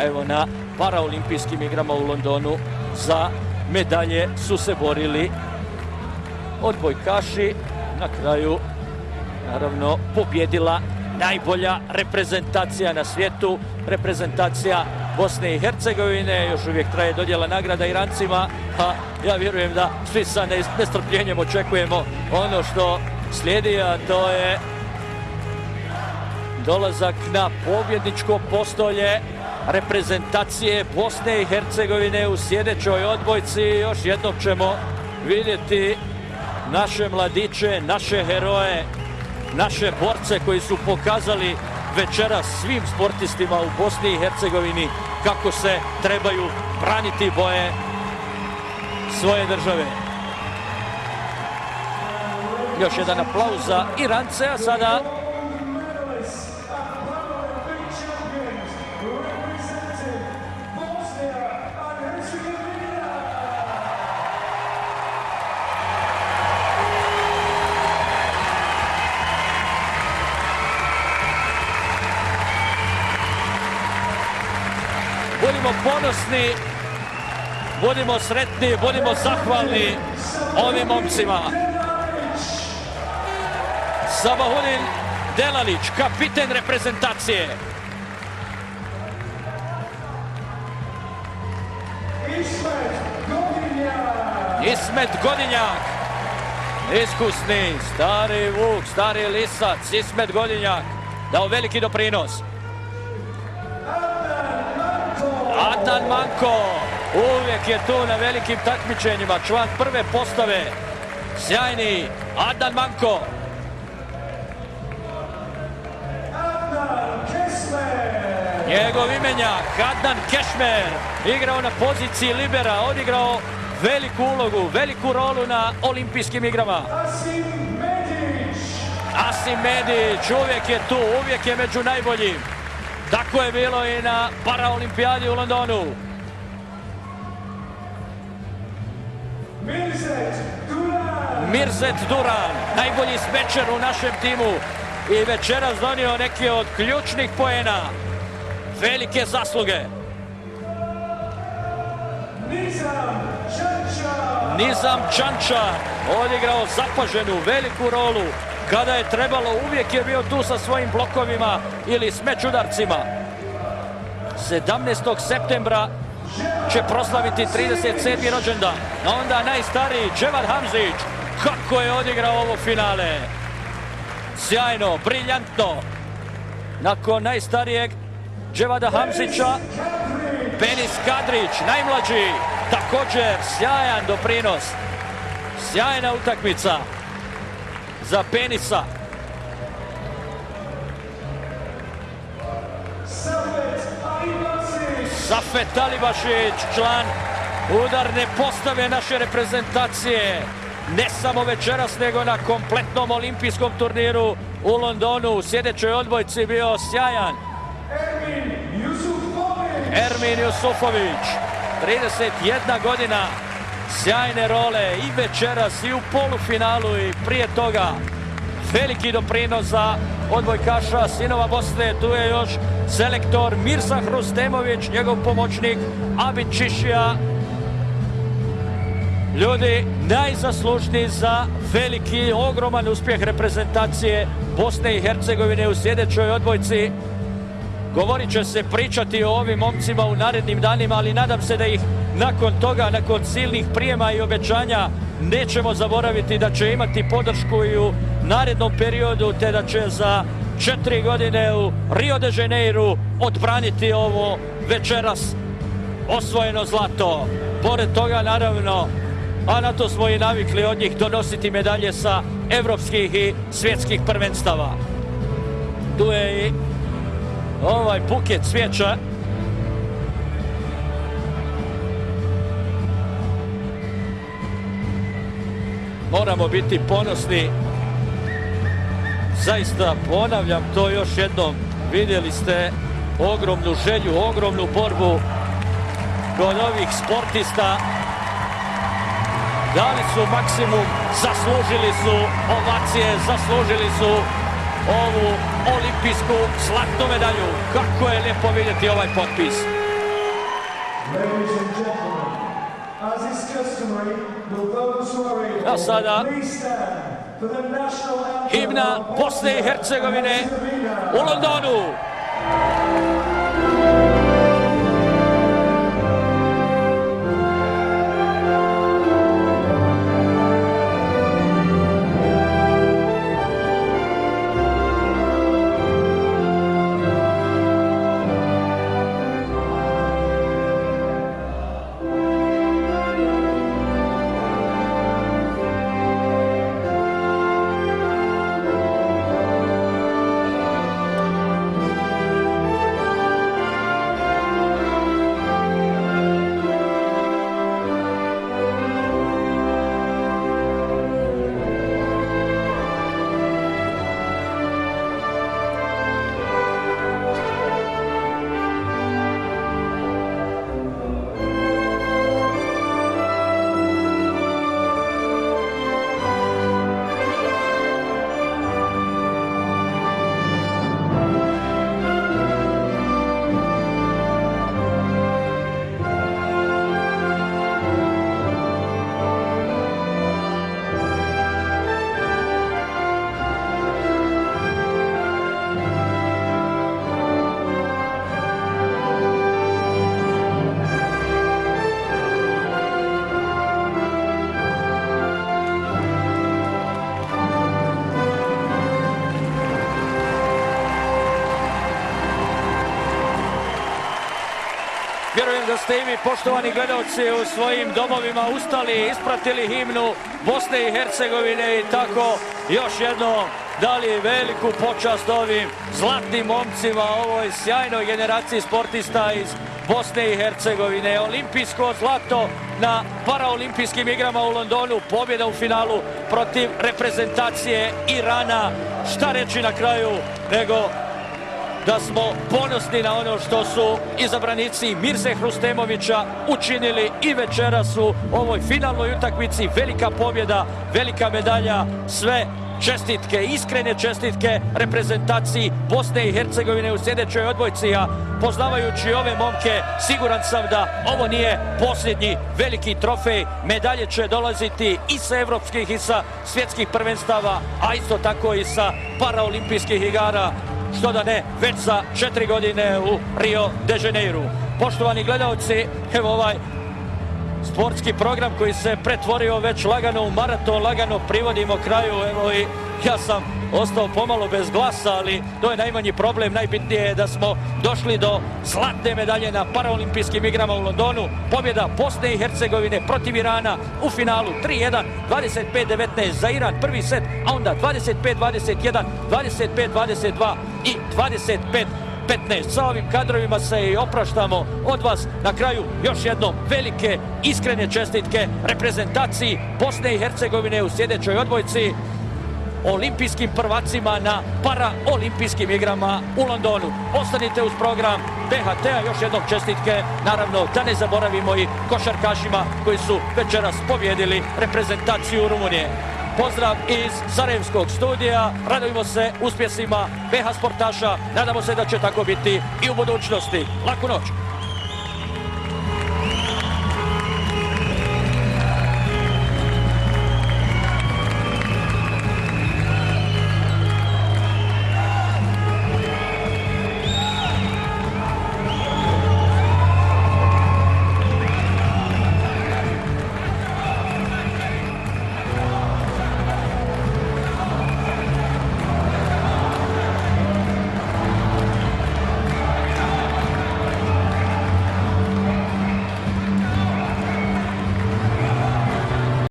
Evo, na paraolimpijskim igrama u Londonu za medalje su se borili odbojkaši. Na kraju, naravno, pobjedila najbolja reprezentacija na svijetu, reprezentacija Bosne i Hercegovine. Još uvijek traje dodjela nagrada Irancima, a ja vjerujem da svi sa nestrpljenjem očekujemo ono što slijedi, a to je dolazak na pobjedničko postolje reprezentacije Bosne i Hercegovine u sljedećoj odbojci. Još jednom ćemo vidjeti naše mladiće, naše heroje, naše borce koji su pokazali večeras svim sportistima u Bosni i Hercegovini kako se trebaju braniti boje svoje države. Još jedan aplauz za Irance, a sada budimo ponosni, budimo sretni, budimo zahvalni ovim momcima. Sabahudin Delalić, kapiten reprezentacije. Ismet Godinjak, iskusni, stari vuk, stari lisac, Ismet Godinjak, dao veliki doprinos. Adnan Manko, uvijek je tu na velikim takmičenjima, član prve postave, sjajni Adnan Manko. Njegov imenjak, Adnan Kešmer, igrao na poziciji libera, odigrao veliku ulogu, veliku rolu na olimpijskim igrama. Asim Medić, uvijek je tu, uvijek je među najboljim. Tako je bilo i na paraolimpijadi u Londonu. Mirzet Duran, najbolji smečer u našem timu i večeras donio neke od ključnih poena. Velike zasluge. Nizam Čančar odigrao zapaženu veliku rolu. Kada je trebalo, uvijek je bio tu sa svojim blokovima ili smečudarcima. 17. septembra će proslaviti 37. rođendan. A onda najstariji Dževad Hamzić. Kako je odigrao ovo finale. Sjajno, briljantno. Nakon najstarijeg Dževada Hamzića, Penis Kadrić, najmlađi. Također sjajan doprinos. Sjajna utakmica za Penisa. Safet Alibašić, član udarne postave naše reprezentacije. Ne samo večeras, nego na kompletnom olimpijskom turniru u Londonu. U sljedećoj odbojci bio sjajan Ermin Jusufović, 31 godina, sjajne role i večeras i u polufinalu i prije toga. Veliki doprinos za odbojkaša sinova Bosne. Tu je još selektor Mirza Hrustemović, njegov pomoćnik Abid Čišija. Ljudi najzaslužniji za veliki, ogroman uspjeh reprezentacije Bosne i Hercegovine u sljedećoj odbojci. Govorit će se, pričati o ovim momcima u narednim danima, ali nadam se da ih nakon toga, nakon silnih prijema i obećanja, nećemo zaboraviti, da će imati podršku i u narednom periodu, te da će za 4 godine u Rio de Janeiru odbraniti ovo večeras osvojeno zlato. Pored toga, naravno, a na to smo i navikli od njih, donositi medalje sa evropskih i svjetskih prvenstava. Tu je i ovaj buket cvijeća. Moramo biti ponosni. Zaista ponavljam to još jednom. Vidjeli ste ogromnu želju, ogromnu borbu kod ovih sportista. Dali su maksimum, zaslužili su ovacije, zaslužili su ovu olimpijsku zlatnu medalju. Kako je lijepo vidjeti ovaj potpis. Ladies and gentlemen, as is customary, will those who are able, A sada please stand for the national anthem himna of Bosne i Hercegovine u Londonu. Vjerujem da ste i vi, poštovani gledalci, u svojim domovima ustali i ispratili himnu Bosne i Hercegovine i tako još jednom dali veliku počast ovim zlatnim momcima, ovoj sjajnoj generaciji sportista iz Bosne i Hercegovine. Olimpijsko zlato na paraolimpijskim igrama u Londonu, pobjeda u finalu protiv reprezentacije Irana. Šta reći na kraju nego da smo ponosni na ono što su izabranici Mirze Hrustemovića učinili i večeras u ovoj finalnoj utakmici. Velika pobjeda, velika medalja, sve čestitke, iskrene čestitke reprezentaciji Bosne i Hercegovine u sljedećoj odbojci, a poznavajući ove momke siguran sam da ovo nije posljednji veliki trofej. Medalje će dolaziti i sa evropskih i sa svjetskih prvenstava, a isto tako i sa paraolimpijskih igara, što da ne, već za 4 godine u Rio de Janeiru. Poštovani gledalci, evo ovaj sportski program koji se pretvorio već lagano u maraton, lagano privodimo kraju. Evo i ja sam ostao pomalo bez glasa, ali to je najmanji problem. Najbitnije je da smo došli do zlatne medalje na paraolimpijskim igrama u Londonu. Pobjeda Bosne i Hercegovine protiv Irana u finalu 3-1, 25-19 za Iran prvi set, a onda 25-21, 25-22 i 25-15. Sa ovim kadrovima se i opraštamo od vas. Na kraju još jednom velike iskrene čestitke reprezentaciji Bosne i Hercegovine u sljedećoj odbojci, olimpijskim prvacima na paraolimpijskim igrama u Londonu. Ostanite uz program BHT-a, još jednom čestitke, naravno da ne zaboravimo i košarkašima koji su večeras pobjedili reprezentaciju Rumunije. Pozdrav iz Sarajevskog studija, radujemo se uspjesima BH sportaša, nadamo se da će tako biti i u budućnosti. Laku noć!